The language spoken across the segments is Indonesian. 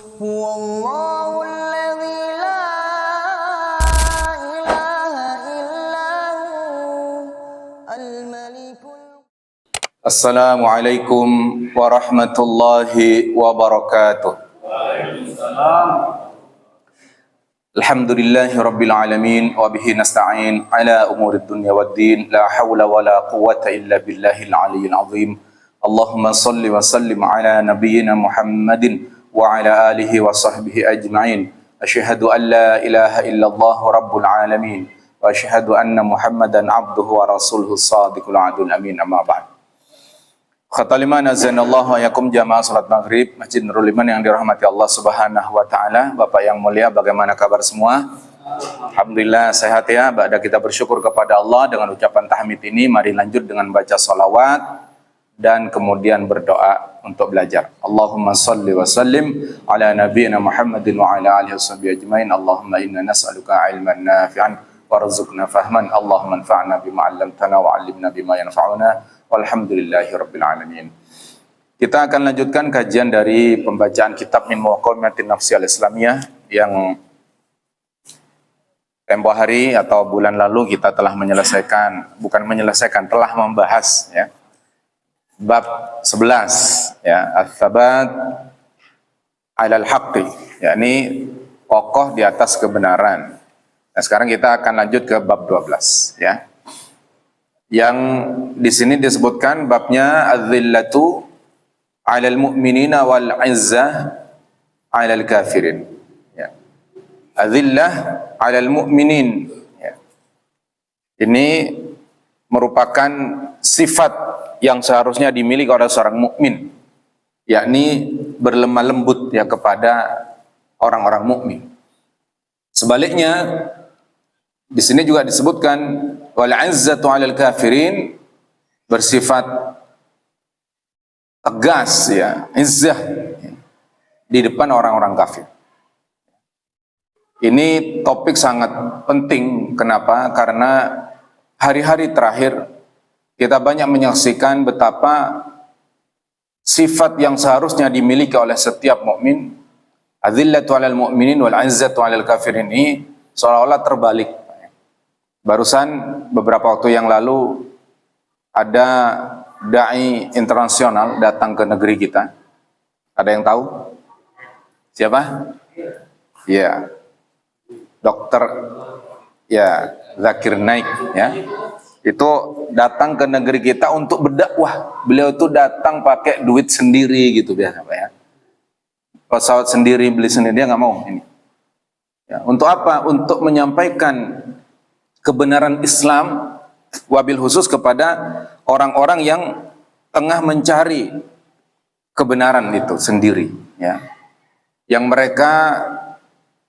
هو الله الذي لا إله إلا هو الملك. Assalamualaikum warahmatullahi wabarakatuh. Alhamdulillahi rabbil alamin wa bihi nasta'in ala umurid dunya waddin la hawla wa la quwwata illa billahil aliyyil azim. Allahumma salli wa sallim ala nabiyyina Muhammadin wa ala alihi wa sahbihi ajma'in. Asyhadu an la ilaha illallah rabbul alamin wa asyhadu anna Muhammadan abduhu wa rasuluhu shadiqul adul amin, amma ba'd. Khataliman azanallahu wa yakum jamaah salat maghrib Masjid Nurul Iman yang dirahmati Allah subhanahu wa ta'ala. Bapak yang mulia, bagaimana kabar semua? Alhamdulillah sehat ya. Ba'da kita bersyukur kepada Allah dengan ucapan tahmid ini, mari lanjut dengan baca salawat dan kemudian berdoa untuk belajar. Allahumma salli wa sallim ala nabiyyina Muhammadin wa ala alihi washabihi ajmain. Allahumma inna nas'aluka ilman nafi'an warzuqna fahman. Allahumma anfa'na bima 'allamtana wa 'allimna bima yanfa'una. Walhamdulillahi rabbil alamin. Kita akan lanjutkan kajian dari pembacaan kitab Min Muqawmimatin Nafsi al-Islamiyah yang tempo hari atau bulan lalu kita telah telah membahas ya. Bab 11 ya, Ats-Tsabat 'alal haqqi, yakni kokoh di atas kebenaran. Nah, sekarang kita akan lanjut ke bab 12 ya. Yang di sini disebutkan babnya adzillatu 'alal mu'minina wal 'izzah 'alal kafirin. Ya. Adzillah 'alal mu'minin. Ya. Ini merupakan sifat yang seharusnya dimiliki oleh seorang mukmin, yakni berlemah lembut ya kepada orang-orang mukmin. Sebaliknya di sini juga disebutkan wal 'izzatu 'alal kafirin, bersifat tegas ya, izzah di depan orang-orang kafir. Ini topik sangat penting. Kenapa? Karena hari-hari terakhir kita banyak menyaksikan betapa sifat yang seharusnya dimiliki oleh setiap mukmin, adzillatu 'alal mu'minin wal 'izzatu 'alal kafirin, ini seolah-olah terbalik. Barusan beberapa waktu yang lalu ada dai internasional datang ke negeri kita. Ada yang tahu? Siapa? Ya, Dokter ya Zakir Naik ya. Itu datang ke negeri kita untuk berdakwah. Beliau itu datang pakai duit sendiri gitu biasa Pak ya. Pesawat sendiri, beli sendiri, dia nggak mau ini. Ya, untuk apa? Untuk menyampaikan kebenaran Islam, wabil khusus kepada orang-orang yang tengah mencari kebenaran itu sendiri ya. Yang mereka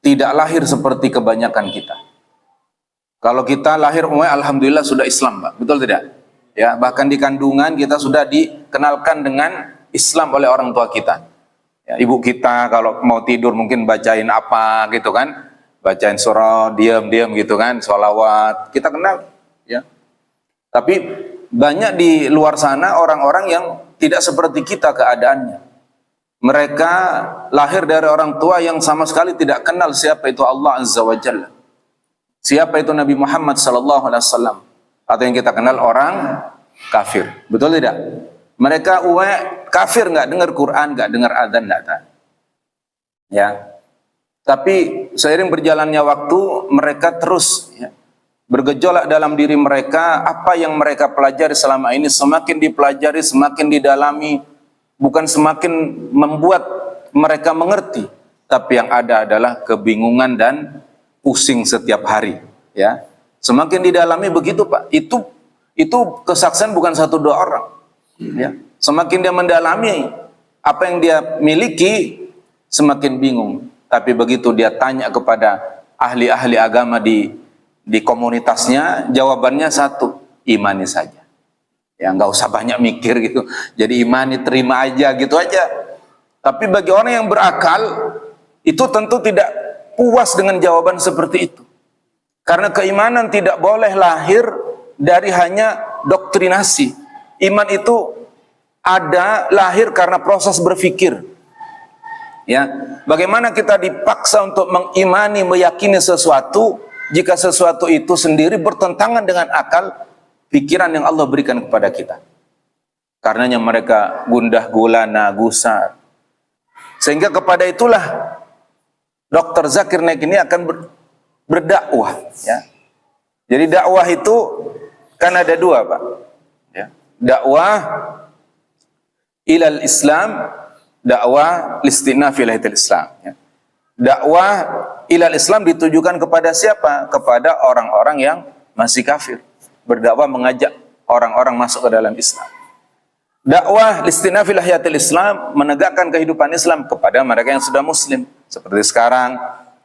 tidak lahir seperti kebanyakan kita. Kalau kita lahir alhamdulillah sudah Islam, Pak. Betul tidak? Ya, bahkan di kandungan kita sudah dikenalkan dengan Islam oleh orang tua kita. Ya, ibu kita kalau mau tidur mungkin bacain apa gitu kan? Bacain surah, diam-diam gitu kan, sholawat, kita kenal ya. Tapi banyak di luar sana orang-orang yang tidak seperti kita keadaannya. Mereka lahir dari orang tua yang sama sekali tidak kenal siapa itu Allah Azza wa Jalla, siapa itu Nabi Muhammad sallallahu alaihi wasallam, atau yang kita kenal orang kafir. Betul tidak? Mereka kafir, nggak dengar Quran, nggak dengar adzan, nggak tahu ya. Tapi seiring berjalannya waktu, mereka terus ya, bergejolak dalam diri mereka. Apa yang mereka pelajari selama ini semakin dipelajari, semakin didalami, bukan semakin membuat mereka mengerti, tapi yang ada adalah kebingungan dan pusing setiap hari ya. Semakin didalami begitu Pak. Itu kesaksian bukan satu dua orang ya. Semakin dia mendalami apa yang dia miliki, semakin bingung. Tapi begitu dia tanya kepada ahli-ahli agama di komunitasnya, jawabannya satu, imani saja. Ya nggak usah banyak mikir gitu. Jadi imani, terima aja gitu aja. Tapi bagi orang yang berakal, itu tentu tidak puas dengan jawaban seperti itu. Karena keimanan tidak boleh lahir dari hanya doktrinasi. Iman itu lahir karena proses berpikir. Ya, bagaimana kita dipaksa untuk mengimani, meyakini sesuatu jika sesuatu itu sendiri bertentangan dengan akal pikiran yang Allah berikan kepada kita. Karenanya mereka gundah gulana, gusar. Sehingga kepada itulah Dr. Zakir Naik ini akan berdakwah, ya. Jadi dakwah itu kan ada dua, Pak. Ya. Dakwah ilal Islam, dakwah listinaf ilal Islam. Ya. Dakwah ilal Islam ditujukan kepada siapa? Kepada orang-orang yang masih kafir. Berdakwah mengajak orang-orang masuk ke dalam Islam. Dakwah listinaf ilal Islam, menegakkan kehidupan Islam kepada mereka yang sudah muslim. Seperti sekarang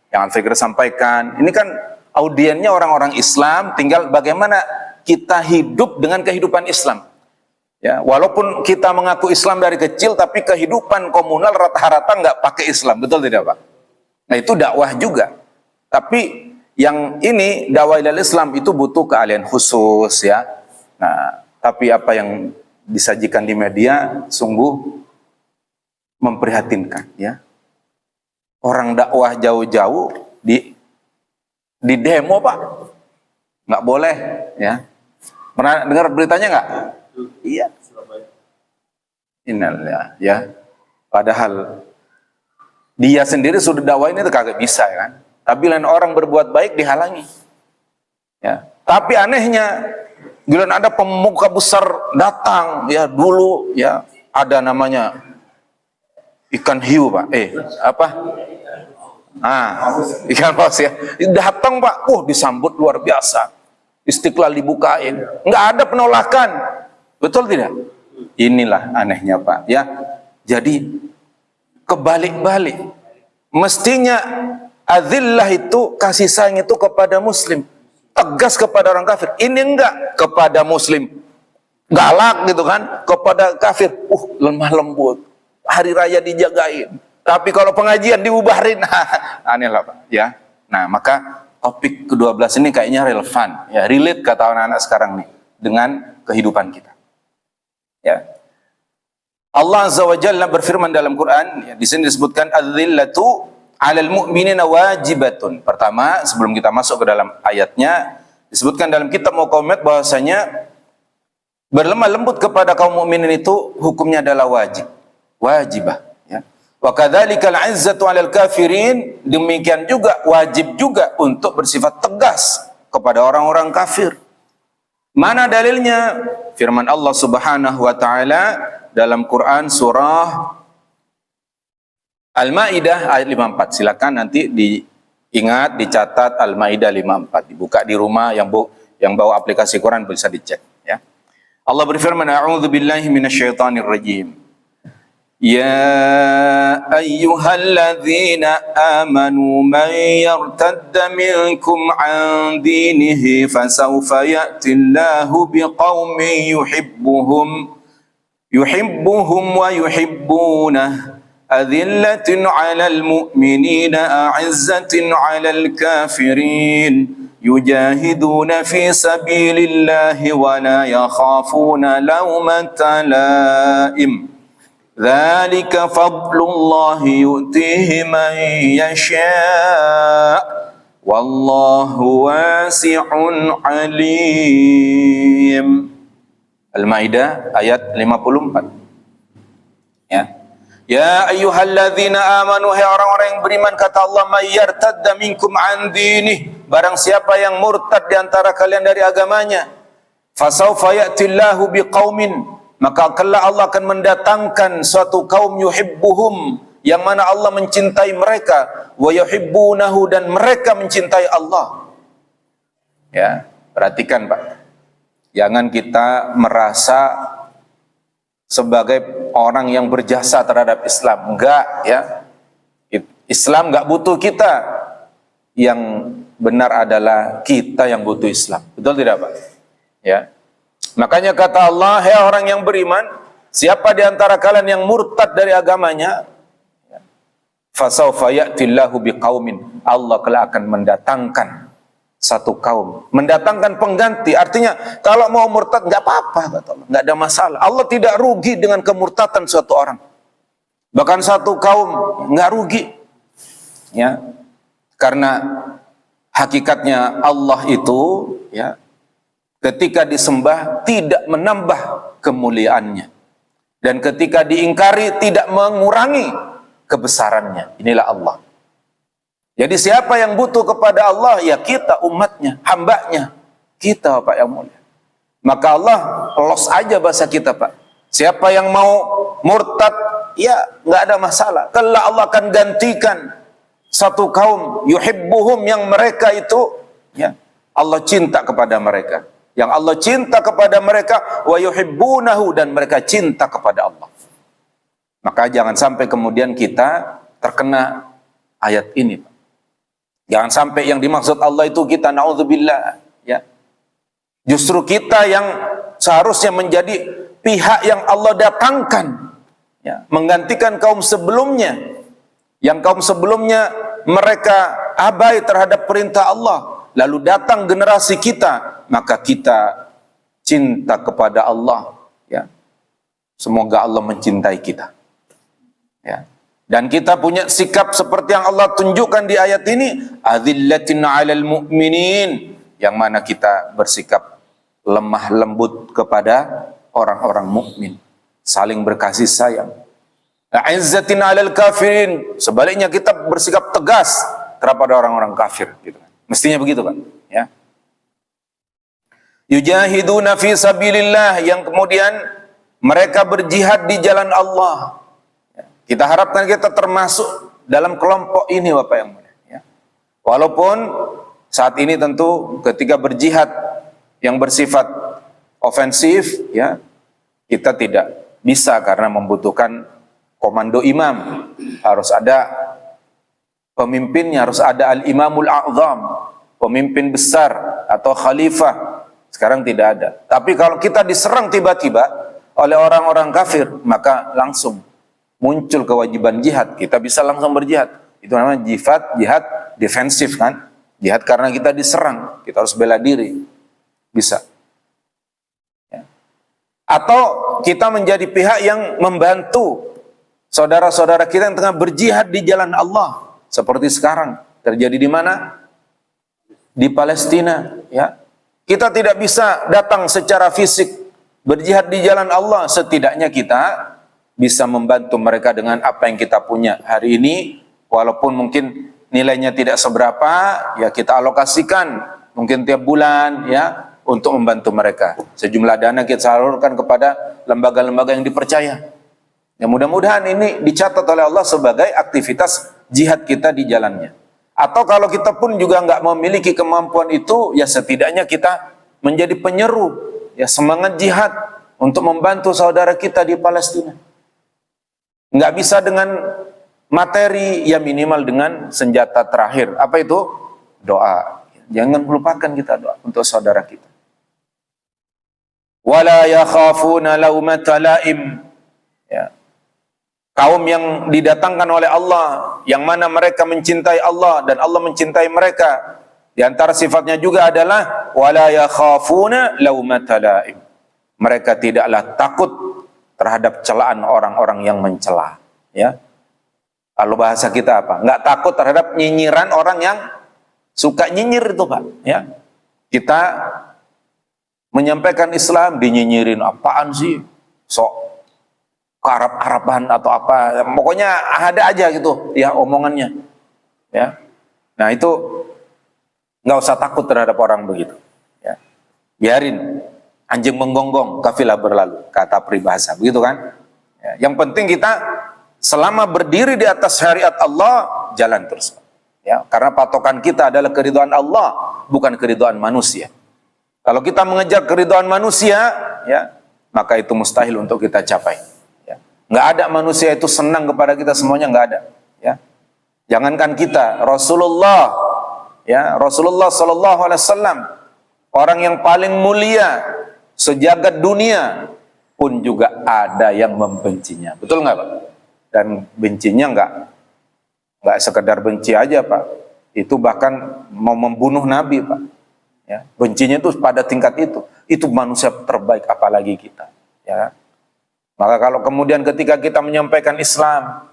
yang Al-Fikri sampaikan. Ini kan audiennya orang-orang Islam, tinggal bagaimana kita hidup dengan kehidupan Islam. Ya, walaupun kita mengaku Islam dari kecil, tapi kehidupan komunal rata-rata nggak pakai Islam, betul tidak, Pak? Nah, itu dakwah juga. Tapi yang ini dakwah ilal Islam itu butuh keahlian khusus, ya. Nah, tapi apa yang disajikan di media sungguh memprihatinkan, ya. Orang dakwah jauh-jauh di demo, Pak, nggak boleh, ya. Pernah dengar beritanya nggak? Iya. Innalillah, ya. Padahal dia sendiri sudah dakwain itu kagak bisa, ya kan? Tapi lain orang berbuat baik dihalangi. Ya. Tapi anehnya, bila ada pemuka besar datang, ya dulu, ya ada namanya ikan hiu, Pak. Apa? Ikan paus, ya. Datang, Pak, disambut luar biasa. Istiqlal dibukain, nggak ada penolakan, betul tidak? Inilah anehnya, Pak, ya. Jadi kebalik-balik. Mestinya adzillah itu, kasih sayang itu kepada muslim, tegas kepada orang kafir. Ini enggak, kepada muslim galak gitu kan, kepada kafir lemah lembut, hari raya dijagain. Tapi kalau pengajian diubarin, aneh lah, Pak, ya. Nah, maka topik ke-12 ini kayaknya relevan, ya, relate kata anak-anak sekarang nih dengan kehidupan kita. Ya. Allah Azza wa Jalla berfirman dalam Quran, ya, di sini disebutkan adzillatu 'alal mu'minina wajibatun. Pertama, sebelum kita masuk ke dalam ayatnya, disebutkan dalam kitab Muqawmat bahwasanya berlemah lembut kepada kaum mukminin itu hukumnya adalah wajibah. Wa kadzalikal 'izzatu 'alal kafirin, demikian juga wajib juga untuk bersifat tegas kepada orang-orang kafir. Mana dalilnya? Firman Allah Subhanahu wa taala dalam Quran surah Al-Maidah ayat 54. Silakan nanti diingat, dicatat Al-Maidah 54, dibuka di rumah, yang bawa aplikasi Quran bisa dicek, ya. Allah berfirman, a'udzu billahi minasyaitonir rajim. يا أيها الذين آمنوا من يرتد منكم عن دينه فسوف يأتي الله بقوم يحبهم ويحبونه أذلة على المؤمنين أعزة على الكافرين يجاهدون في سبيل الله ولا يخافون لومة لائم ذلك فضل الله يؤتيه من يشاء والله واسع عليم. Al-Maidah ayat 54. Ya. Ya ayyuhalladzina amanu, hai orang-orang yang beriman, kata Allah, may yartadda minkum an dinih, barang siapa yang murtad di antara kalian dari agamanya, fasawfa ya'tillahu biqaumin, maka kelak Allah akan mendatangkan suatu kaum yuhibbuhum, yang mana Allah mencintai mereka, wa yuhibbunahu, dan mereka mencintai Allah. Ya, perhatikan, Pak. Jangan kita merasa sebagai orang yang berjasa terhadap Islam. Enggak, ya. Islam enggak butuh kita. Yang benar adalah kita yang butuh Islam. Betul tidak, Pak? Ya. Makanya kata Allah, hai orang yang beriman, siapa di antara kalian yang murtad dari agamanya, fasawfa ya'tillahu biqaumin, Allah kelak akan mendatangkan satu kaum, mendatangkan pengganti. Artinya kalau mau murtad nggak apa-apa, kata Allah, nggak ada masalah. Allah tidak rugi dengan kemurtadan suatu orang. Bahkan satu kaum nggak rugi, ya, karena hakikatnya Allah itu, ya, ketika disembah tidak menambah kemuliaannya, dan ketika diingkari tidak mengurangi kebesarannya. Inilah Allah. Jadi siapa yang butuh kepada Allah? Ya kita, umatnya, hambanya kita, Pak yang mulia. Maka Allah los aja bahasa kita, Pak. Siapa yang mau murtad, ya nggak ada masalah. Kelak Allah akan gantikan satu kaum yuhibbuhum, yang mereka itu, ya, Allah cinta kepada mereka. Yang Allah cinta kepada mereka, wa yuhibbunahu, dan mereka cinta kepada Allah. Maka jangan sampai kemudian kita terkena ayat ini, Pak. Jangan sampai yang dimaksud Allah itu kita, naudzubillah, ya. Justru kita yang seharusnya menjadi pihak yang Allah datangkan, ya, menggantikan kaum sebelumnya, yang kaum sebelumnya mereka abai terhadap perintah Allah, lalu datang generasi kita, maka kita cinta kepada Allah, ya. Semoga Allah mencintai kita, ya. Dan kita punya sikap seperti yang Allah tunjukkan di ayat ini, adzillatin 'alal mu'minin, yang mana kita bersikap lemah lembut kepada orang-orang mukmin, saling berkasih sayang. A'izzatin 'alal kafirin, sebaliknya kita bersikap tegas terhadap orang-orang kafir, gitu. Mestinya begitu, kan, ya. Yujahiduna fi sabilillah, yang kemudian mereka berjihad di jalan Allah. Kita harapkan kita termasuk dalam kelompok ini, Bapak yang mulia, ya. Walaupun saat ini tentu ketika berjihad yang bersifat ofensif, ya, kita tidak bisa karena membutuhkan komando imam. Harus ada pemimpinnya, harus ada al-imamul a'zam, pemimpin besar atau khalifah. Sekarang tidak ada. Tapi kalau kita diserang tiba-tiba oleh orang-orang kafir, maka langsung muncul kewajiban jihad. Kita bisa langsung berjihad. Itu namanya jihad defensif, kan? Jihad karena kita diserang, kita harus bela diri. Bisa. Ya. Atau kita menjadi pihak yang membantu saudara-saudara kita yang tengah berjihad di jalan Allah. Seperti sekarang terjadi di mana? Di Palestina, ya. Kita tidak bisa datang secara fisik berjihad di jalan Allah, setidaknya kita bisa membantu mereka dengan apa yang kita punya hari ini, walaupun mungkin nilainya tidak seberapa, ya kita alokasikan mungkin tiap bulan, ya, untuk membantu mereka. Sejumlah dana kita salurkan kepada lembaga-lembaga yang dipercaya. Ya, mudah-mudahan ini dicatat oleh Allah sebagai aktivitas jihad kita di jalannya. Atau kalau kita pun juga nggak memiliki kemampuan itu, ya setidaknya kita menjadi penyeru, ya, semangat jihad untuk membantu saudara kita di Palestina. Nggak bisa dengan materi, ya minimal dengan senjata terakhir. Apa itu? Doa. Jangan melupakan kita doa untuk saudara kita. Wala yakhafuna laumata laim. Ya. Kaum yang didatangkan oleh Allah, yang mana mereka mencintai Allah dan Allah mencintai mereka. Di antara sifatnya juga adalah wala yakhafuna laumata laim. Mereka tidaklah takut terhadap celaan orang-orang yang mencela, ya. Kalau bahasa kita apa? Nggak takut terhadap nyinyiran orang yang suka nyinyir itu, Pak, ya. Kita menyampaikan Islam dinyinyirin, apaan sih? Sok Arab-Araban atau apa? Pokoknya ada aja gitu, ya, omongannya, ya. Nah, itu nggak usah takut terhadap orang begitu, ya. Biarin anjing menggonggong, kafilah berlalu, kata peribahasa, begitu kan? Ya, yang penting kita selama berdiri di atas syariat Allah, jalan terus, ya, karena patokan kita adalah keridhaan Allah, bukan keridhaan manusia. Kalau kita mengejar keridhaan manusia, ya, maka itu mustahil untuk kita capai. Ya. Nggak ada manusia itu senang kepada kita semuanya, nggak ada. Ya. Jangankan kita, Rasulullah, ya, Rasulullah SAW, orang yang paling mulia sejagat dunia pun juga ada yang membencinya. Betul nggak, Pak? Dan bencinya nggak sekedar benci aja, Pak. Itu bahkan mau membunuh Nabi, Pak. Ya, bencinya itu pada tingkat itu. Itu manusia terbaik, apalagi kita. Ya, Maka kalau kemudian ketika kita menyampaikan Islam,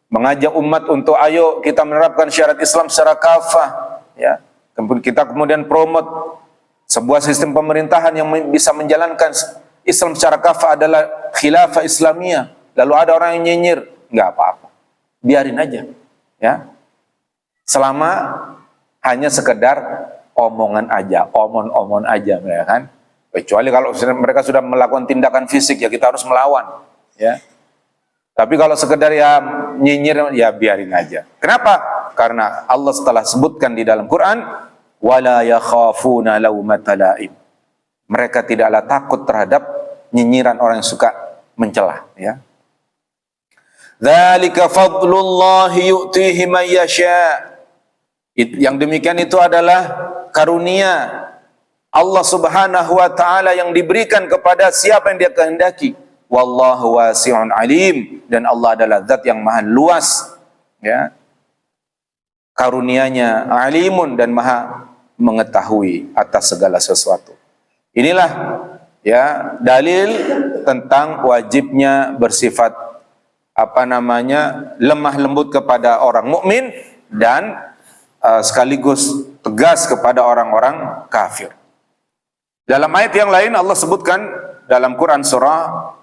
mengajak umat untuk ayo kita menerapkan syariat Islam secara kafah, ya. Kemudian kita promote sebuah sistem pemerintahan yang bisa menjalankan Islam secara kafah adalah khilafah Islamiyah. Lalu ada orang yang nyinyir, nggak apa-apa, biarin aja, ya. Selama hanya sekedar omongan aja, omon-omon aja, ya kan. Kecuali kalau mereka sudah melakukan tindakan fisik, ya kita harus melawan, ya. Tapi kalau sekedar ya nyinyir, ya biarin aja. Kenapa? Karena Allah setelah sebutkan di dalam Quran, wala yakhafuna laumata laim. Mereka tidaklah takut terhadap nyinyiran orang yang suka mencela, ya. Dzalika fadlullahi yu'tihi man yasha. Yang demikian itu adalah karunia Allah Subhanahu wa taala yang diberikan kepada siapa yang Dia kehendaki. Wallahu wasi'un alim, dan Allah adalah zat yang maha luas, ya. Karunianya alimun, dan maha mengetahui atas segala sesuatu. Inilah, ya, dalil tentang wajibnya bersifat lemah lembut kepada orang mukmin dan sekaligus tegas kepada orang-orang kafir. Dalam ayat yang lain Allah sebutkan dalam Quran surah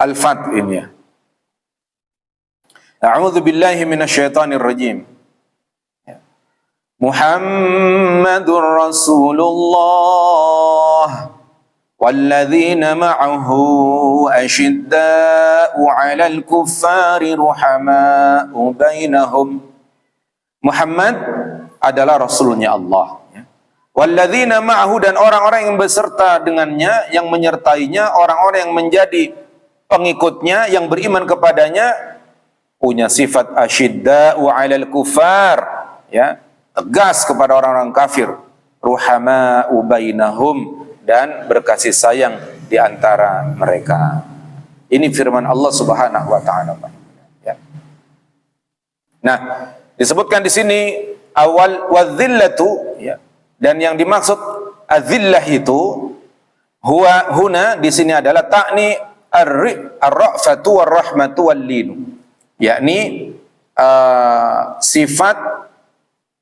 Al-Fat ini, ya. A'udzu billahi minasyaitonir rajim. Muhammadur Rasulullah walladzina ma'ahu asyidda'u 'alal kuffari ruhama'u bainahum. Muhammad adalah Rasulnya Allah, ya. Walladzina ma'ahu, dan orang-orang yang beserta dengannya, yang menyertainya, orang-orang yang menjadi pengikutnya, yang beriman kepadanya, punya sifat asyidda'u 'alal kuffar, ya, tegas kepada orang-orang kafir, ruhama'u bainahum, dan berkasih sayang di antara mereka. Ini firman Allah Subhanahu wa taala, ya. Nah, disebutkan di sini awal wadzillatu, ya. Dan yang dimaksud adzillah itu huna di sini adalah ta'ni ar-ra'fatu war-rahmatu wal-linu. Yakni sifat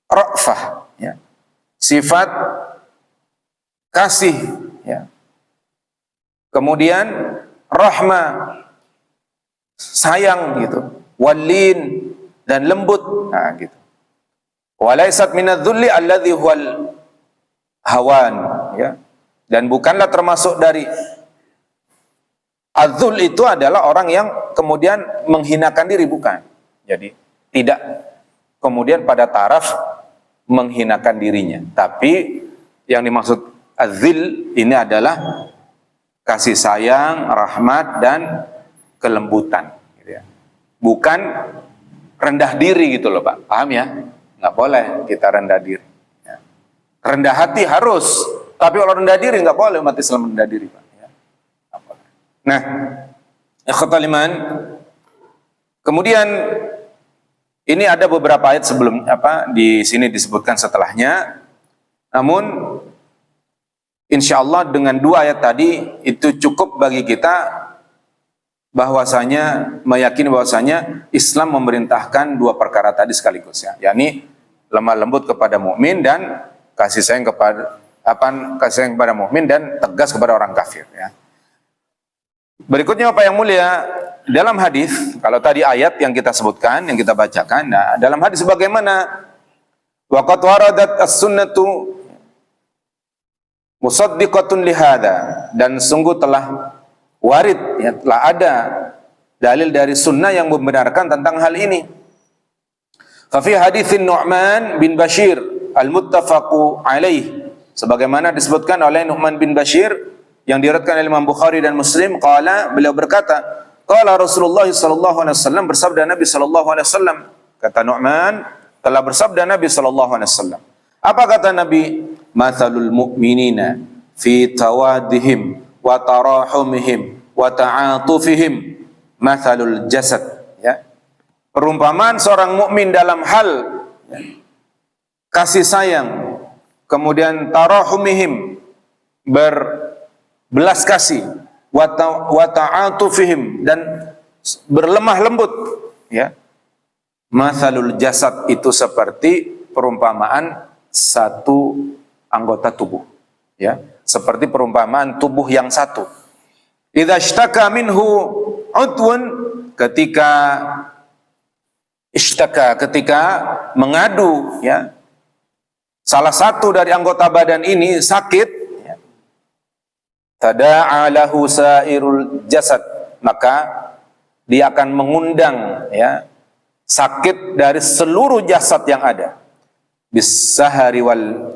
ra'fah, ya. Sifat kasih, ya. Kemudian rahmah, sayang gitu. Wal-lin, dan lembut, nah gitu. Walaysat minadz-dzulli alladzi huwal hawan, ya. Dan bukanlah termasuk dari adzul itu adalah orang yang kemudian menghinakan diri, bukan. Jadi tidak kemudian pada taraf menghinakan dirinya, tapi yang dimaksud adzil ini adalah kasih sayang, rahmat, dan kelembutan, gitu, ya. Bukan rendah diri gitu loh, Pak. Paham, ya? Nggak boleh kita rendah diri, ya. Rendah hati harus, tapi kalau rendah diri nggak boleh, umat Islam rendah diri, Pak, ya. Nggak boleh. Nah, ikhwatal iman, kemudian ini ada beberapa ayat sebelum di sini disebutkan setelahnya. Namun insya Allah dengan dua ayat tadi itu cukup bagi kita bahwasanya meyakini bahwasanya Islam memerintahkan dua perkara tadi sekaligus, ya, yakni lemah lembut kepada mukmin dan kasih sayang kepada mukmin dan tegas kepada orang kafir, ya. Berikutnya Pak yang mulia, dalam hadis, kalau tadi ayat yang kita sebutkan, yang kita bacakan, nah, dalam hadis bagaimana? Waqad waradat as-sunnatu musaddiqatun lihada, dan sungguh telah warid, ya, telah ada dalil dari sunnah yang membenarkan tentang hal ini. Fa fi haditsin Nu'man bin Bashir al-muttafaqu alaih, sebagaimana disebutkan oleh Nu'man bin Bashir yang diriwayatkan oleh Imam Bukhari dan Muslim, qala, beliau berkata, qala Rasulullah sallallahu alaihi wasallam, bersabda Nabi sallallahu alaihi wasallam, kata Nu'man, telah bersabda Nabi sallallahu alaihi wasallam. Apa kata Nabi? Mathalul mu'minina fi tawadihim wa tarahumihim wa ta'atufihim mathalul jasad, ya. Perumpamaan seorang mukmin dalam hal, ya, kasih sayang, kemudian tarahumihim, berbelas kasih, wa ta'atufihim, dan berlemah lembut, ya. Mathalul jasad itu seperti perumpamaan satu anggota tubuh, ya, seperti perumpamaan tubuh yang satu. Idza ishtaka minhu udwun, ketika mengadu, ya, salah satu dari anggota badan ini sakit, ya, tada'a lahu sairul jasad, maka dia akan mengundang, ya, sakit dari seluruh jasad yang ada. Bisahari wal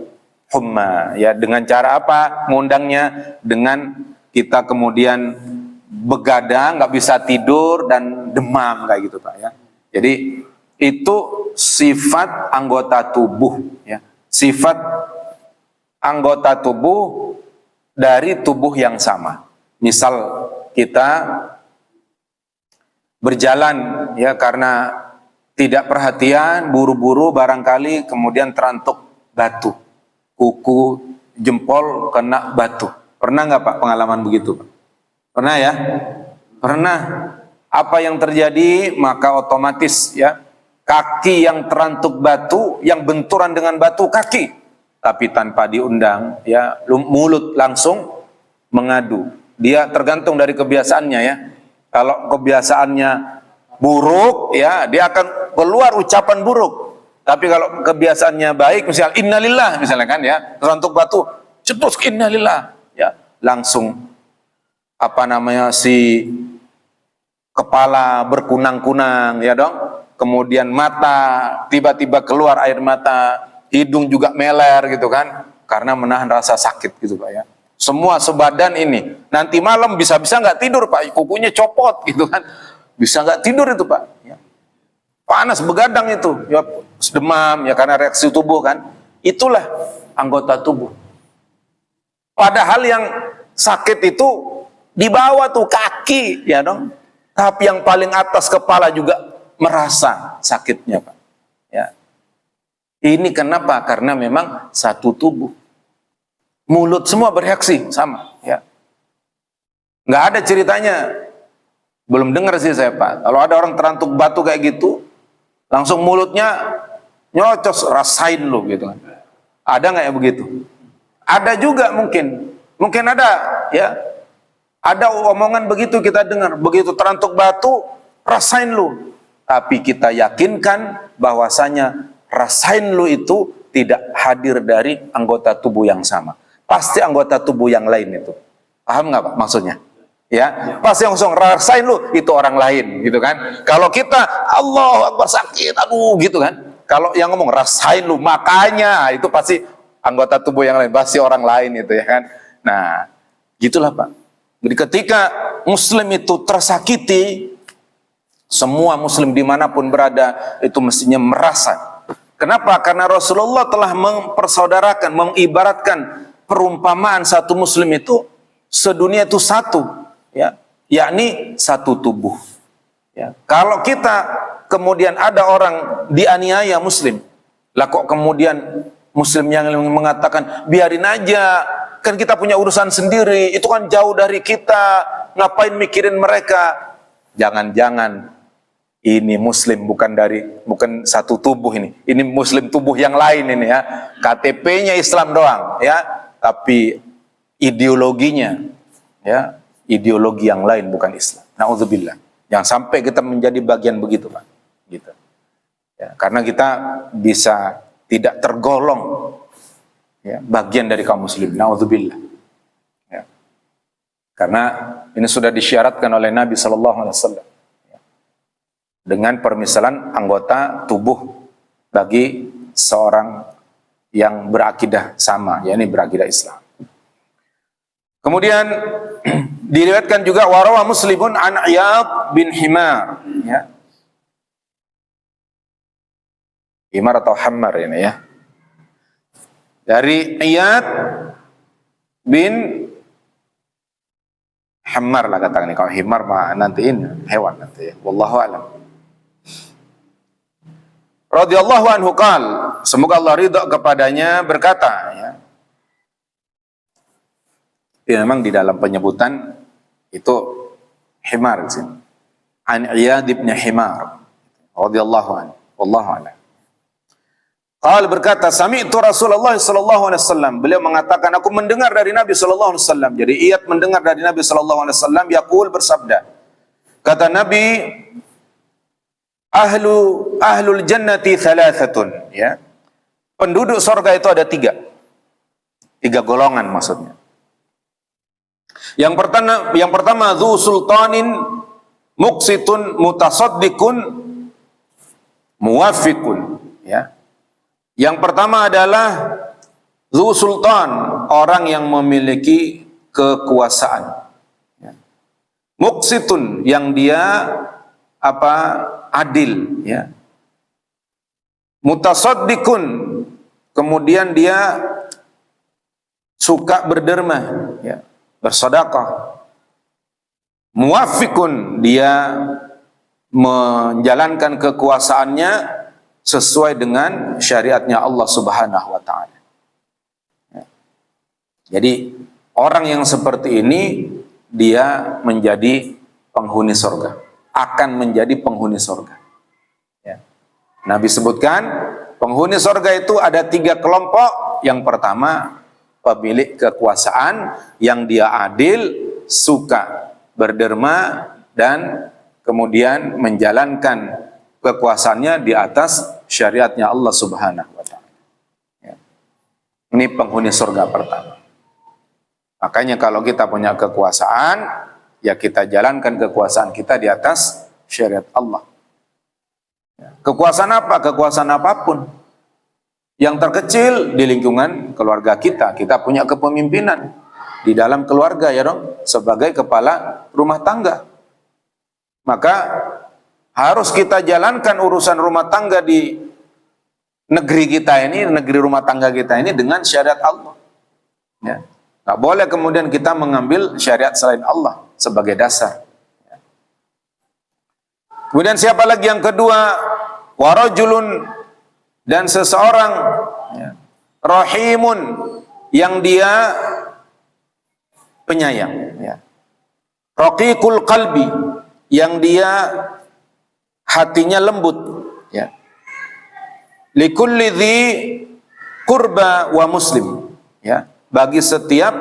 humma, ya, dengan cara apa mengundangnya? Dengan kita kemudian begadang, nggak bisa tidur dan demam kayak gitu, Pak, ya. Jadi itu sifat anggota tubuh, ya, sifat anggota tubuh dari tubuh yang sama. Misal kita berjalan, ya, karena tidak perhatian, buru-buru barangkali kemudian terantuk batu, kuku jempol kena batu. Pernah nggak Pak pengalaman begitu, Pak? Pernah, ya? Pernah. Apa yang terjadi? Maka otomatis, ya, kaki yang terantuk batu, yang benturan dengan batu kaki, tapi tanpa diundang, ya, mulut langsung mengadu. Dia tergantung dari kebiasaannya, ya. Kalau kebiasaannya buruk, ya, dia akan keluar ucapan buruk. Tapi kalau kebiasaannya baik, misal innalillah, misalnya kan, ya, terantuk batu, cetus innalillah, ya, langsung apa namanya, si kepala berkunang-kunang, ya dong. Kemudian mata tiba-tiba keluar air mata, hidung juga meler gitu kan, karena menahan rasa sakit gitu, Pak, ya. Semua sebadan ini nanti malam bisa-bisa nggak tidur, Pak, kukunya copot gitu kan, bisa nggak tidur itu, Pak, ya. Panas begadang itu, ya, demam, ya, karena reaksi tubuh kan. Itulah anggota tubuh. Padahal yang sakit itu di bawah tuh kaki, ya dong. Tapi yang paling atas kepala juga merasa sakitnya, Pak, ya. Ini kenapa? Karena memang satu tubuh. Mulut semua bereaksi sama, ya. Nggak ada ceritanya. Belum dengar sih saya, Pak. Kalau ada orang terantuk batu kayak gitu, langsung mulutnya nyocos, rasain lu gitu kan. Ada nggak ya begitu? Ada juga mungkin ada, ya. Ada omongan begitu kita dengar, begitu terantuk batu, rasain lu. Tapi kita yakinkan bahwasanya rasain lu itu tidak hadir dari anggota tubuh yang sama. Pasti anggota tubuh yang lain itu. Paham nggak Pak maksudnya? Ya, pasti langsung rasain lu itu orang lain gitu kan. Kalau kita Allah Akbar sakit, aduh gitu kan. Kalau yang ngomong rasain lu, makanya itu pasti anggota tubuh yang lain, pasti orang lain itu, ya kan. Nah, gitulah Pak. Jadi ketika muslim itu tersakiti, semua muslim dimanapun berada itu mestinya merasa. Kenapa? Karena Rasulullah telah mempersaudarakan, mengibaratkan perumpamaan satu muslim itu sedunia itu satu, ya, yakni satu tubuh, ya. Kalau kita kemudian ada orang dianiaya muslim, lah kok kemudian muslim yang mengatakan biarin aja, kan kita punya urusan sendiri, itu kan jauh dari kita, ngapain mikirin mereka. Jangan-jangan ini muslim bukan satu tubuh ini muslim tubuh yang lain ini, ya. KTP-nya Islam doang, ya, tapi ideologinya, ya, ideologi yang lain bukan Islam. Nauzubillah. Jangan sampai kita menjadi bagian begitu, Pak. Gitu. Ya, karena kita bisa tidak tergolong, ya, bagian dari kaum muslim. Nauzubillah. Ya. Karena ini sudah disyaratkan oleh Nabi sallallahu alaihi wasallam, ya, dengan permisalan anggota tubuh bagi seorang yang berakidah sama, yakni berakidah Islam. Kemudian diriwayatkan juga warawa Muslimun an Iyad bin Himar, ya. Himar atau Hammar ini, ya. Dari Iyad bin Hammar lah katakan ini. Kalau Himar mah nantiin hewan nanti, ya. Wallahu a'lam. Radhiyallahu anhu qal, semoga Allah ridha kepadanya, berkata, ya. Ya, memang di dalam penyebutan Itu Himar di sini. An Iyad bin Himar radhiyallahu anhu. Wallahu a'lam. Qala berkata, sami'tu Rasulullah sallallahu alaihi wasallam. Beliau mengatakan, aku mendengar dari Nabi sallallahu alaihi wasallam. Jadi Iyad mendengar dari Nabi sallallahu alaihi wasallam yaqul, bersabda. Kata Nabi, ahlul jannati thalathatun, ya. Penduduk surga itu ada tiga. Tiga golongan maksudnya. Yang pertama dzu sultanin muqsitun mutasaddiqun muwaffiqun, ya. Yang pertama adalah dzu sultan, orang yang memiliki kekuasaan. Ya. Muqsitun, yang dia adil, ya. Mutasaddiqun, kemudian dia suka berderma, ya, bersedekah. Muwaffiqun, dia menjalankan kekuasaannya sesuai dengan syariatnya Allah Subhanahu wa taala. Ya. Jadi orang yang seperti ini dia menjadi penghuni surga, akan menjadi penghuni surga. Ya. Nabi sebutkan penghuni surga itu ada tiga kelompok. Yang pertama, pemilik kekuasaan yang dia adil, suka berderma, dan kemudian menjalankan kekuasaannya di atas syariatnya Allah Subhanahu wa taala. Ya. Ini penghuni surga pertama. Makanya kalau kita punya kekuasaan, ya kita jalankan kekuasaan kita di atas syariat Allah. Ya. Kekuasaan apa? Kekuasaan apapun. Yang terkecil di lingkungan keluarga kita. Kita punya kepemimpinan di dalam keluarga, ya dong, sebagai kepala rumah tangga. Maka harus kita jalankan urusan rumah tangga di negeri kita ini, negeri rumah tangga kita ini dengan syariat Allah. Ya. Nggak boleh kemudian kita mengambil syariat selain Allah sebagai dasar. Ya. Kemudian siapa lagi yang kedua? Warajulun, dan seseorang, ya, rahimun, yang dia penyayang. Ya. Raqiqul qalbi, yang dia hatinya lembut, ya. Likulli dzi qurba wa muslim, ya, bagi setiap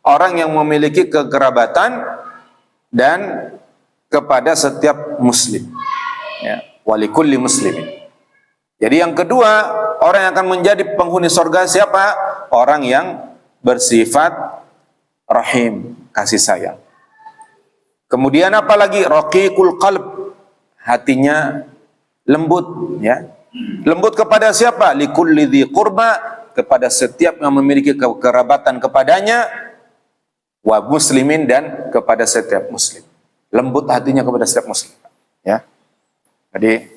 orang yang memiliki kekerabatan dan kepada setiap muslim, ya, walikulli muslimin. Jadi yang kedua, orang yang akan menjadi penghuni surga siapa? Orang yang bersifat rahim, kasih sayang. Kemudian apa lagi? Raqiqul qalb, hatinya lembut, ya. Lembut kepada siapa? Likulli dzi qurba, kepada setiap yang memiliki kekerabatan kepadanya, wa muslimin, dan kepada setiap muslim. Lembut hatinya kepada setiap muslim, ya. Jadi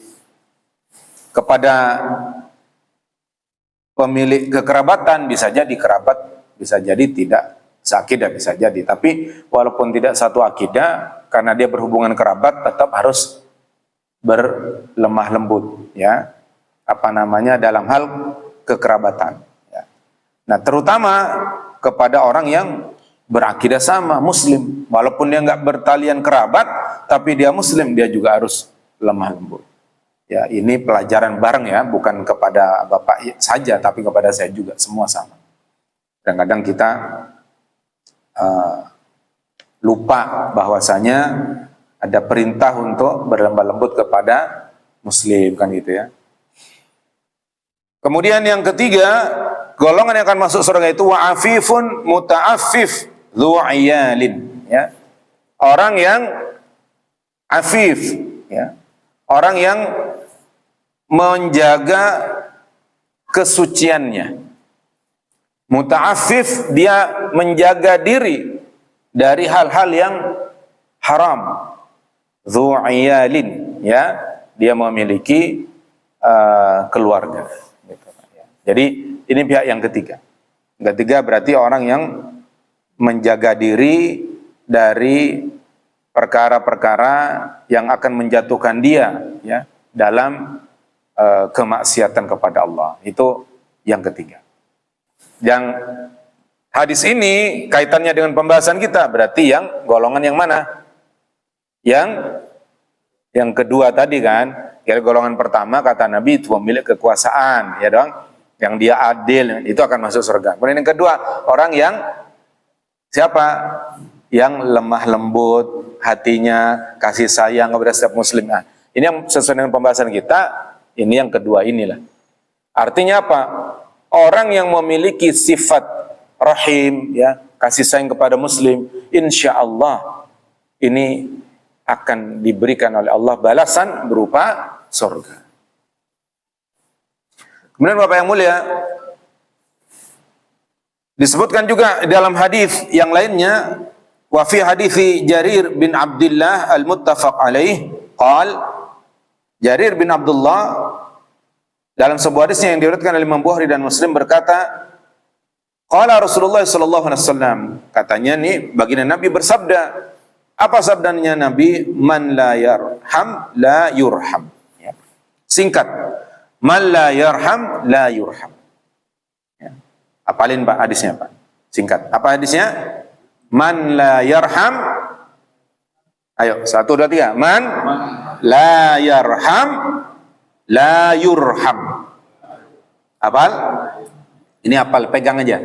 kepada pemilik kekerabatan bisa jadi kerabat, bisa jadi tidak seakidah, bisa jadi. Tapi walaupun tidak satu akidah, karena dia berhubungan kerabat, tetap harus berlemah lembut, ya, dalam hal kekerabatan, ya. Nah, terutama kepada orang yang berakidah sama, muslim, walaupun dia nggak bertalian kerabat, tapi dia muslim, dia juga harus lemah lembut. Ya, ini pelajaran bareng, ya, bukan kepada Bapak saja, tapi kepada saya juga, semua sama. Kadang-kadang kita lupa bahwasanya ada perintah untuk berlemah lembut kepada muslim, kan gitu, ya. Kemudian yang ketiga, golongan yang akan masuk surga itu wa'afifun muta'affif dzu'iyalin, ya. Orang yang afif, ya. Orang yang menjaga kesuciannya. Muta'affif, dia menjaga diri dari hal-hal yang haram. Dzu'iyalin, ya, dia memiliki keluarga. Jadi ini pihak yang ketiga. Yang ketiga berarti orang yang menjaga diri dari perkara-perkara yang akan menjatuhkan dia, ya, dalam kemaksiatan kepada Allah. Itu yang ketiga. Yang hadis ini kaitannya dengan pembahasan kita, berarti yang golongan yang mana? Yang kedua tadi kan, ya golongan pertama kata Nabi itu pemilik kekuasaan, ya dong, yang dia adil, itu akan masuk surga. Kemudian yang kedua, orang yang siapa? Yang lemah lembut hatinya, kasih sayang kepada setiap muslim. Nah, ini yang sesuai dengan pembahasan kita, ini yang kedua inilah. Artinya apa? Orang yang memiliki sifat rahim, ya, kasih sayang kepada muslim, insya Allah ini akan diberikan oleh Allah balasan berupa surga. Kemudian Bapak yang mulia, disebutkan juga dalam hadis yang lainnya, wa fi hadithi Jarir bin Abdullah al-muttafaq alaih, qal Jarir bin Abdullah dalam sebuah hadisnya yang diriwayatkan oleh Imam Bukhari dan Muslim berkata, qala Rasulullah sallallahu alaihi wasallam, katanya nih baginda Nabi bersabda. Apa sabdanya Nabi? Man la yarham la yurham. Ya. Singkat, man la yarham la yurham. Ya. Apalin Pak hadisnya Pak. Singkat. Apa hadisnya? Man la yarham. Ayo, 1, 2, 3. Man la yarham la yurham. Apal? Ini apal, pegang aja.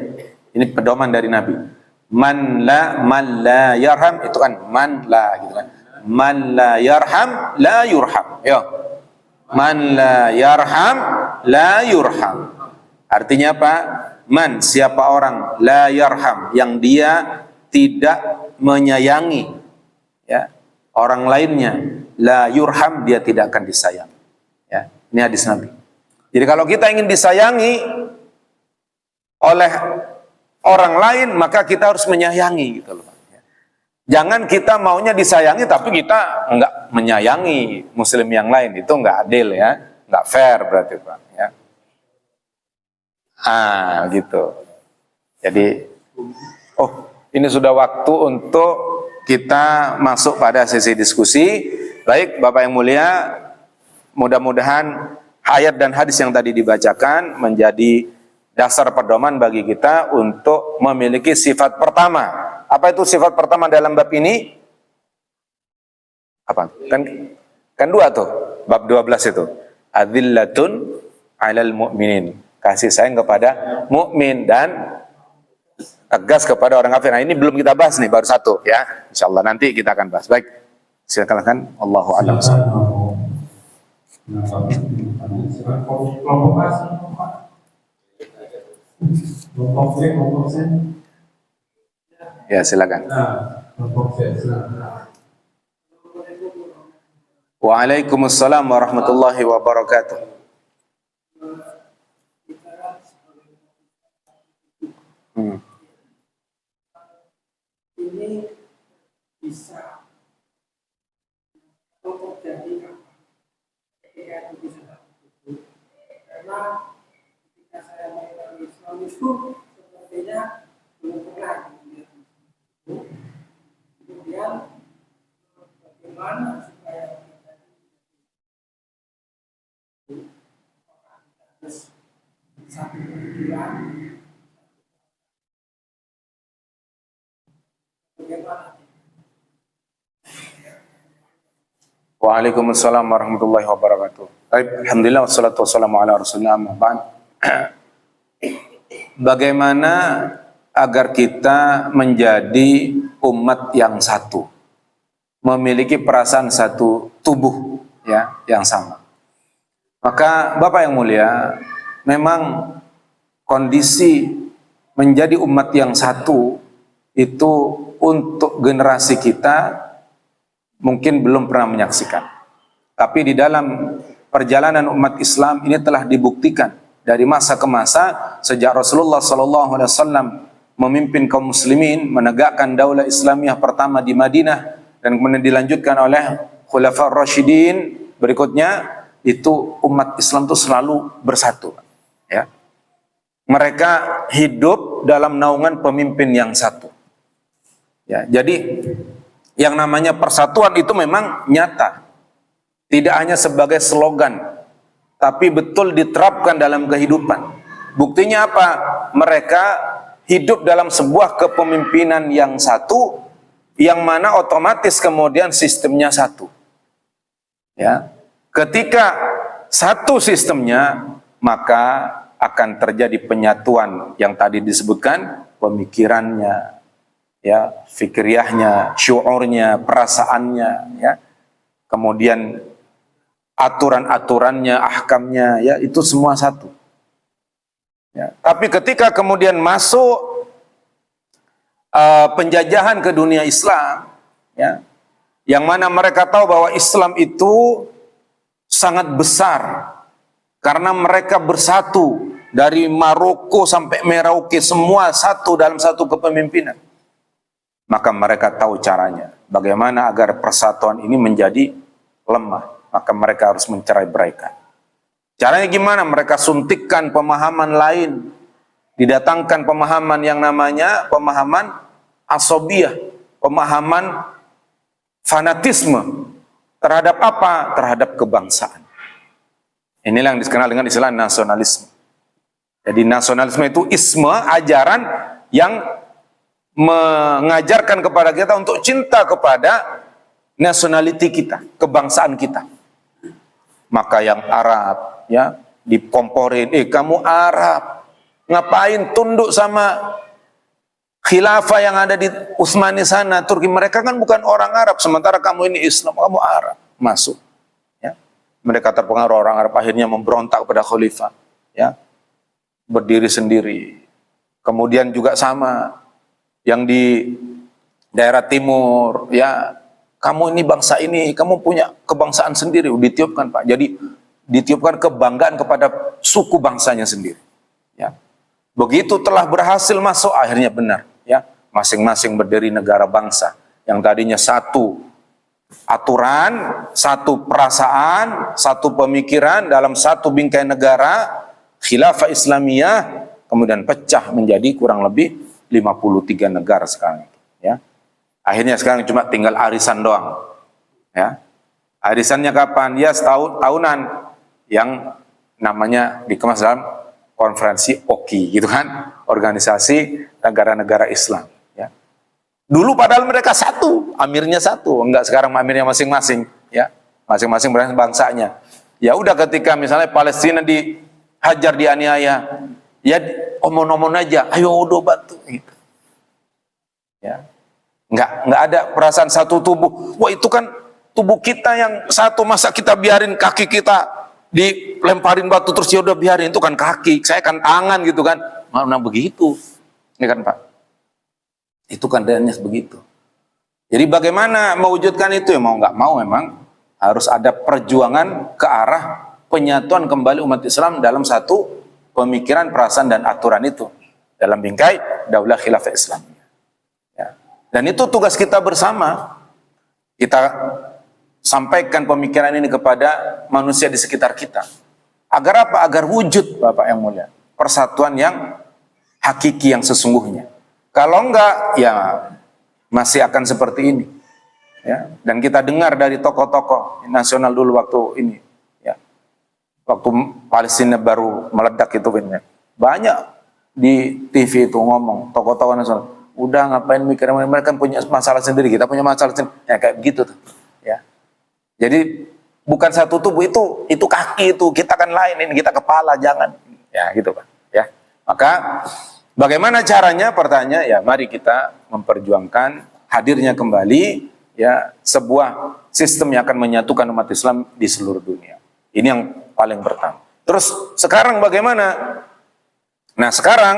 Ini pedoman dari Nabi. Man la yarham, itu kan man la gitu kan. Man la yarham la yurham. Yo. Man la yarham la yurham. Artinya apa? Man, siapa orang, la yarham, yang dia tidak menyayangi, ya, orang lainnya, la yurham, dia tidak akan disayang. Ya, ini hadis Nabi. Jadi kalau kita ingin disayangi oleh orang lain, maka kita harus menyayangi gitu loh. Jangan kita maunya disayangi tapi kita enggak menyayangi muslim yang lain, itu enggak adil ya, enggak fair berarti Pak ya. Gitu. Jadi ini sudah waktu untuk kita masuk pada sesi diskusi. Baik Bapak yang mulia, mudah-mudahan ayat dan hadis yang tadi dibacakan menjadi dasar pedoman bagi kita untuk memiliki sifat pertama. Apa itu sifat pertama dalam bab ini? Apa? Kan 2 tuh, bab 12 itu. Adzillatun 'alal mu'minin. Kasih sayang kepada mukmin dan tegas kepada orang kafir. Nah, ini belum kita bahas nih, baru 1 ya. Insyaallah nanti kita akan bahas. Baik. Silakan. Allahu a'lam. Ya, silakan. Waalaikumsalam warahmatullahi wabarakatuh. Ini bisa terjadi ketika itu bisa karena ketika saya mengikuti Islam itu sepertinya belum pernah kemudian bagaimana supaya kita harus satu tujuan bagaimana. Waalaikumsalam warahmatullahi wabarakatuh. Alhamdulillah wassalatu wassalamu ala rasulillah amma ba'd. Bagaimana agar kita menjadi umat yang satu, memiliki perasaan satu tubuh ya yang sama. Maka Bapak yang mulia, memang kondisi menjadi umat yang satu itu untuk generasi kita mungkin belum pernah menyaksikan. Tapi di dalam perjalanan umat Islam ini telah dibuktikan dari masa ke masa sejak Rasulullah SAW memimpin kaum muslimin menegakkan daulah Islamiyah pertama di Madinah dan kemudian dilanjutkan oleh Khulafaur Rasyidin berikutnya, itu umat Islam itu selalu bersatu. Ya. Mereka hidup dalam naungan pemimpin yang satu. Ya, jadi yang namanya persatuan itu memang nyata. Tidak hanya sebagai slogan, tapi betul diterapkan dalam kehidupan. Buktinya apa? Mereka hidup dalam sebuah kepemimpinan yang satu, yang mana otomatis kemudian sistemnya satu. Ya, ketika satu sistemnya, maka akan terjadi penyatuan yang tadi disebutkan, pemikirannya, ya, fikriyahnya, syuurnya, perasaannya, ya, kemudian aturan-aturannya, ahkamnya, ya, itu semua satu. Ya. Tapi ketika kemudian masuk penjajahan ke dunia Islam, ya, yang mana mereka tahu bahwa Islam itu sangat besar karena mereka bersatu dari Maroko sampai Merauke, semua satu dalam satu kepemimpinan. Maka mereka tahu caranya bagaimana agar persatuan ini menjadi lemah. Maka mereka harus mencerai-beraikan. Caranya gimana? Mereka suntikkan pemahaman lain. Didatangkan pemahaman yang namanya pemahaman asobiyah. Pemahaman fanatisme. Terhadap apa? Terhadap kebangsaan. Inilah yang dikenal dengan istilah nasionalisme. Jadi nasionalisme itu isme, ajaran yang mengajarkan kepada kita untuk cinta kepada nationality kita, kebangsaan kita. Maka yang Arab, ya, dikomporin, kamu Arab, ngapain tunduk sama khilafah yang ada di Utsmani sana, Turki? Mereka kan bukan orang Arab, sementara kamu ini Islam, kamu Arab, masuk. Ya. Mereka terpengaruh orang Arab, akhirnya memberontak pada khalifah, ya, berdiri sendiri. Kemudian juga sama yang di daerah timur, ya, kamu ini bangsa ini, kamu punya kebangsaan sendiri, ditiupkan Pak. Jadi ditiupkan kebanggaan kepada suku bangsanya sendiri. Ya. Begitu telah berhasil masuk, akhirnya benar. Ya, masing-masing berdiri negara bangsa yang tadinya satu aturan, satu perasaan, satu pemikiran dalam satu bingkai negara, khilafah Islamiyah, kemudian pecah menjadi kurang lebih 53 negara sekarang. Ya. Akhirnya sekarang cuma tinggal arisan doang. Ya. Arisannya kapan? Ya setahun tahunan yang namanya dikemas dalam konferensi OKI gitu kan, organisasi negara-negara Islam, ya. Dulu padahal mereka satu, amirnya satu, enggak, sekarang amirnya masing-masing, ya. Masing-masing bangsanya. Ya udah, ketika misalnya Palestina dihajar, dianiaya, ya omong-omong aja, ayo udah bantu gitu. Ya. Enggak ada perasaan satu tubuh. Wah, itu kan tubuh kita yang satu, masa kita biarin kaki kita dilemparin batu terus ya udah biarin, itu kan kaki, saya kan tangan gitu kan. Mana begitu. Ini kan Pak. Itu kan adanya begitu. Jadi bagaimana mewujudkan itu? Ya mau nggak mau memang harus ada perjuangan ke arah penyatuan kembali umat Islam dalam satu pemikiran, perasaan dan aturan itu dalam bingkai Daulah Khilafah Islam. Dan itu tugas kita bersama. Kita sampaikan pemikiran ini kepada manusia di sekitar kita. Agar apa? Agar wujud, Bapak yang mulia, persatuan yang hakiki, yang sesungguhnya. Kalau enggak, ya masih akan seperti ini. Ya. Dan kita dengar dari tokoh-tokoh nasional dulu waktu ini. Ya. Waktu Palestina baru meledak itu. Banyak di TV itu ngomong, tokoh-tokoh nasional, udah ngapain mikir, mereka kan punya masalah sendiri, kita punya masalah sendiri. Ya kayak begitu tuh. Ya. Jadi bukan satu tubuh, itu kaki, itu kita kan lain, ini kita kepala, jangan. Ya gitu Pak. Ya. Maka bagaimana caranya? Pertanyaan, ya mari kita memperjuangkan hadirnya kembali ya sebuah sistem yang akan menyatukan umat Islam di seluruh dunia. Ini yang paling pertama. Terus sekarang bagaimana? Nah, sekarang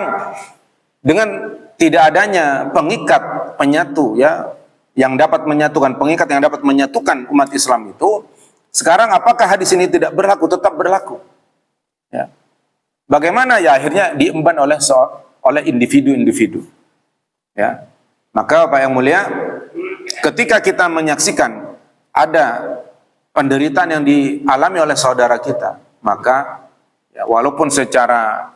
dengan tidak adanya pengikat, penyatu ya, yang dapat menyatukan, pengikat yang dapat menyatukan umat Islam itu, sekarang apakah hadis ini tidak berlaku? Tetap berlaku. Ya. Bagaimana? Ya akhirnya diemban oleh individu-individu. Ya. Maka Pak yang mulia, ketika kita menyaksikan ada penderitaan yang dialami oleh saudara kita, maka ya, walaupun secara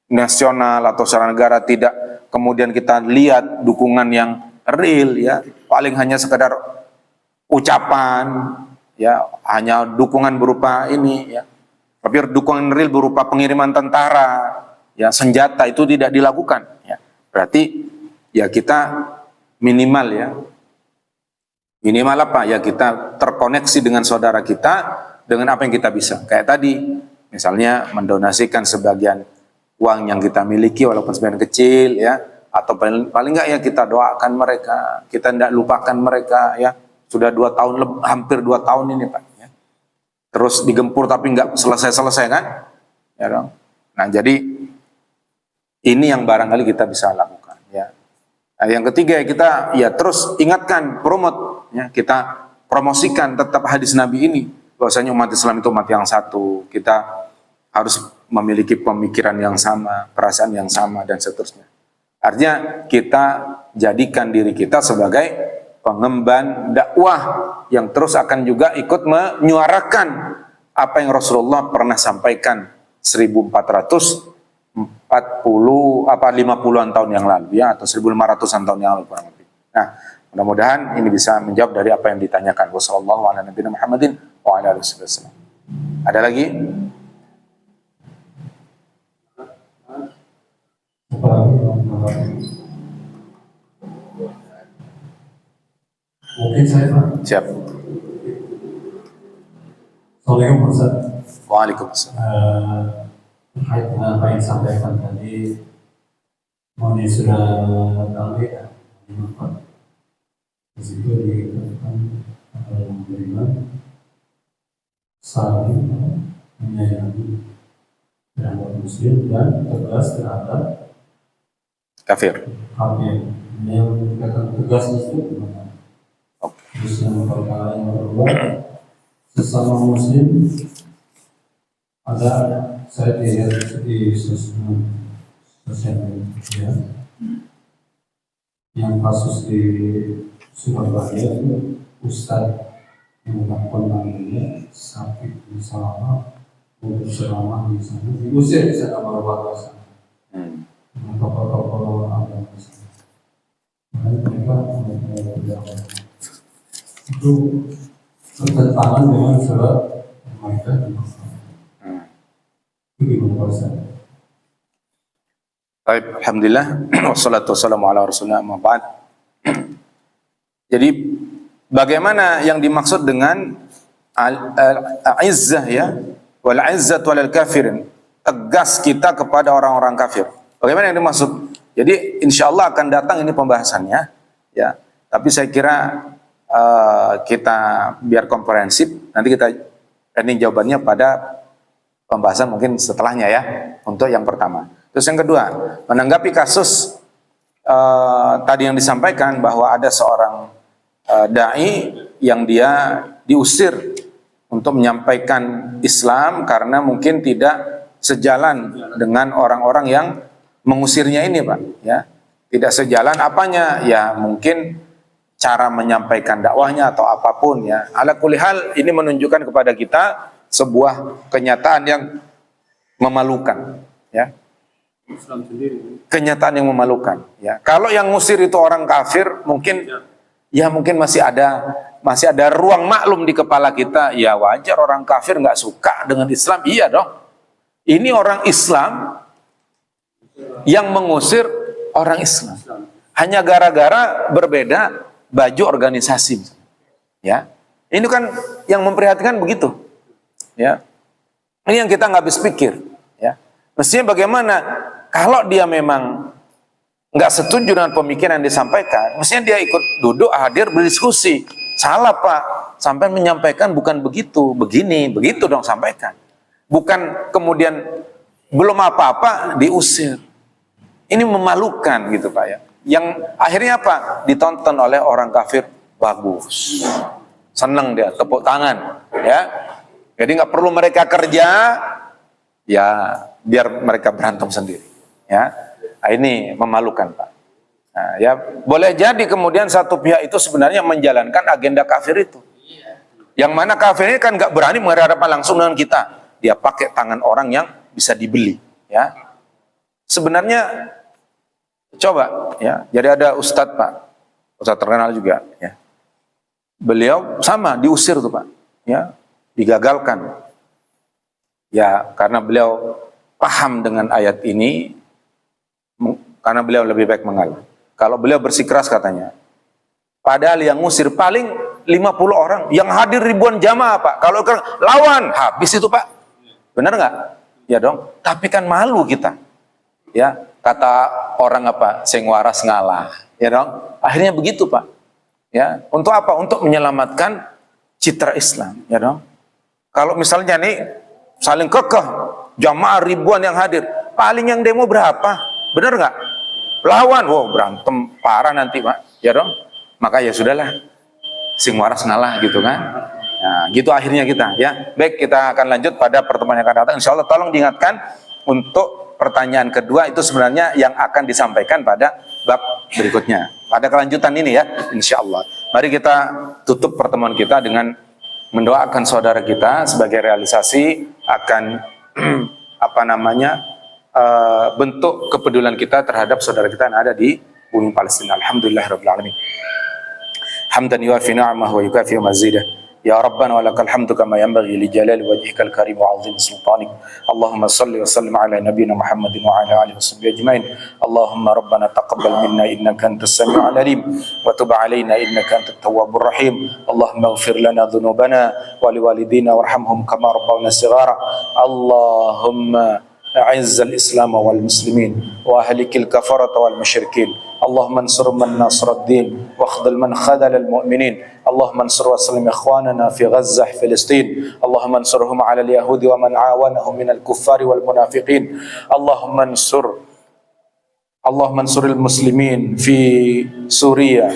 nasional atau secara negara tidak kemudian kita lihat dukungan yang real, ya paling hanya sekedar ucapan, ya hanya dukungan berupa ini, ya, tapi dukungan real berupa pengiriman tentara, ya senjata itu tidak dilakukan. Ya. Berarti ya kita minimal ya. Minimal apa? Ya kita terkoneksi dengan saudara kita dengan apa yang kita bisa. Kayak tadi, misalnya mendonasikan sebagian uang yang kita miliki walaupun sebagian kecil ya, atau paling enggak ya kita doakan mereka, kita tidak lupakan mereka ya. Sudah 2 tahun hampir 2 tahun ini Pak ya. Terus digempur tapi enggak selesai-selesai kan? Ya dong. Nah, jadi ini yang barangkali kita bisa lakukan ya. Nah, yang ketiga kita ya terus ingatkan, promote ya, kita promosikan tetap hadis Nabi ini bahwasanya umat Islam itu umat yang satu. Kita harus memiliki pemikiran yang sama, perasaan yang sama dan seterusnya. Artinya kita jadikan diri kita sebagai pengemban dakwah yang terus akan juga ikut menyuarakan apa yang Rasulullah pernah sampaikan 50-an tahun yang lalu ya, atau 1500-an tahun yang lalu kurang lebih. Nah, mudah-mudahan ini bisa menjawab dari apa yang ditanyakan. Wassalamualaikum. Ada lagi? Mungkin saya Pak. Siap. Assalamualaikum Ustaz. Waalaikumsalam. Terkait dengan apa yang disampaikan tadi, mengenai sudah tahu ya, di situ dikatakan yang beriman saling menyayangi terhadap muslim dan tegas terhadap Kafir. kafir. Yang dikatakan tegas itu gimana? Terus yang perkara yang kedua, sesama muslim ada, saya lihat di sosial media yang kasus di Surabaya itu ustadz yang melakukan namanya sakit di sana untuk ceramah di sana, diusir di sana warga sana, tokoh-tokoh agama di sana. Mereka itu bertentangan dengan surat Al-Maidah. Itu gimana Ustaz? Baik, alhamdulillah wassalatu wassalamu ala rasulillah amma ba'd. Jadi bagaimana yang dimaksud dengan al-izzah ya, wal izzatu walal kafirin, tegas kita kepada orang-orang kafir. Bagaimana yang dimaksud? Jadi insyaallah akan datang ini pembahasannya ya. Tapi saya kira kita biar komprehensif, nanti kita ini jawabannya pada pembahasan mungkin setelahnya ya, untuk yang pertama. Terus yang kedua, menanggapi kasus tadi yang disampaikan bahwa ada seorang dai yang dia diusir untuk menyampaikan Islam karena mungkin tidak sejalan dengan orang-orang yang mengusirnya ini Pak ya. Tidak sejalan apanya ya, mungkin cara menyampaikan dakwahnya atau apapun ya. Ala kulli hal ini menunjukkan kepada kita sebuah kenyataan yang memalukan ya. Kenyataan yang memalukan ya. Kalau yang ngusir itu orang kafir, mungkin ya mungkin masih ada ruang maklum di kepala kita. Ya wajar orang kafir nggak suka dengan Islam. Iya dong. Ini orang Islam yang mengusir orang Islam. Hanya gara-gara berbeda baju organisasi. Ya. Ini kan yang memprihatinkan begitu. Ya. Ini yang kita nggak habis pikir. Ya. Mestinya bagaimana kalau dia memang nggak setuju dengan pemikiran yang disampaikan, mestinya dia ikut duduk, hadir, berdiskusi. Salah Pak, sampai menyampaikan bukan begitu, begini, begitu dong sampaikan. Bukan kemudian belum apa-apa diusir. Ini memalukan gitu Pak ya. Yang akhirnya apa? Ditonton oleh orang kafir, bagus. Senang dia, tepuk tangan ya. Jadi nggak perlu mereka kerja, ya biar mereka berantem sendiri. Ya, nah, ini memalukan Pak. Nah, ya boleh jadi kemudian satu pihak itu sebenarnya menjalankan agenda kafir itu. Yang mana kafir ini kan nggak berani menghadapkan langsung dengan kita. Dia pakai tangan orang yang bisa dibeli. Ya, sebenarnya coba ya. Jadi ada ustadz Pak, ustadz terkenal juga. Ya, beliau sama diusir tuh Pak. Ya, digagalkan. Ya, karena beliau paham dengan ayat ini, karena beliau lebih baik mengalah. Kalau beliau bersikeras katanya, padahal yang ngusir paling 50 orang, yang hadir ribuan jamaah Pak. Kalau lawan, habis itu Pak. Benar nggak? Ya dong. Tapi kan malu kita. Ya, kata orang apa? Sing waras ngalah. Ya dong. Akhirnya begitu Pak. Ya, untuk apa? Untuk menyelamatkan citra Islam. Ya dong. Kalau misalnya nih saling kekeh, jamaah ribuan yang hadir, paling yang demo berapa? Benar nggak? Lawan, wow berantem parah nanti Pak. Ya dong. Maka ya sudahlah, sing waras ngalah gitu kan. Nah, gitu akhirnya kita ya. Baik, kita akan lanjut pada pertemuan yang akan datang. Insya Allah tolong diingatkan untuk pertanyaan kedua itu sebenarnya yang akan disampaikan pada bab berikutnya. Pada kelanjutan ini ya, insya Allah. Mari kita tutup pertemuan kita dengan mendoakan saudara kita sebagai realisasi akan bentuk kepedulian kita terhadap saudara kita yang ada di bumi Palestina. Alhamdulillahirabbil alamin. Hamdan yuafi ni'amahu wa yukafi mazidah. Ya Rabbana wa lakal hamdu kama yanbaghi li jalali wajhikal karim wa 'azimi sultanik. Allahumma salli wa sallim ala nabiyyina Muhammadin wa ala alihi washabbihi ajmain. Allahumma rabbana taqabbal minna innaka antas samiul alim wa tub alaina innaka antat tawwabur rahim. Allahumma ighfir lana dhunubana wa liwalidina warhamhum kama rabbawna shighara. Allahumma أعز الإسلام والمسلمين وأهلك الكفرة والمشركين اللهم انصر من نصر الدين واخذل من خذل المؤمنين اللهم انصر وسلم إخواننا في غزة فلسطين اللهم انصرهم على اليهود ومن عاونهم من الكفار والمنافقين اللهم انصر المسلمين في سوريا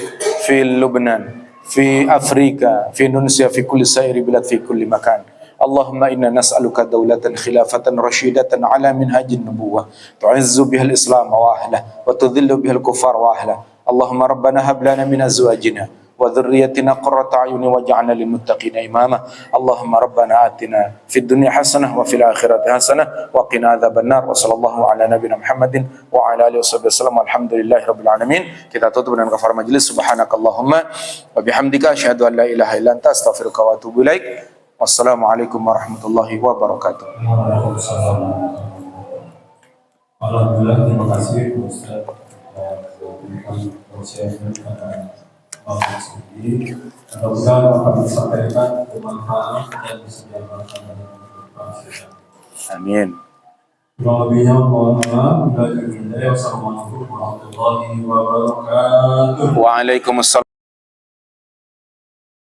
في لبنان في أفريقيا في إندونيسيا في كل سائر بلاد في كل مكان اللهم إنا نسألك دولة خلافة رشيدة على منهج النبوة تعز بها الإسلام وأهله وتذل بها الكفار وأهله اللهم ربنا هب لنا من أزواجنا وذريتنا قرة أعين واجعلنا للمتقين إماما اللهم ربنا آتنا في الدنيا حسنة وفي الآخرة حسنة وقنا عذاب النار وصلى الله على نبينا محمد وعلى آله وصحبه وسلم والحمد لله رب العالمين. Kita tutup dengan kafar majlis. Subhanakallahumma wa bihamdika asyhadu an la ilaha illa anta astaghfiruka wa atubu ilaik. Wassalamualaikum warahmatullahi wabarakatuh. Waalaikumsalam. Alhamdulillah, terima kasih Ustaz memberikan persiapan pada malam ini. Mudah-mudahan apa yang disampaikan bermanfaat dan bisa diamalkan dalam kehidupan kita. Amin. Kurang lebihnya mohon maaf. Wassalamualaikum warahmatullahi wabarakatuh. Waalaikumsalam.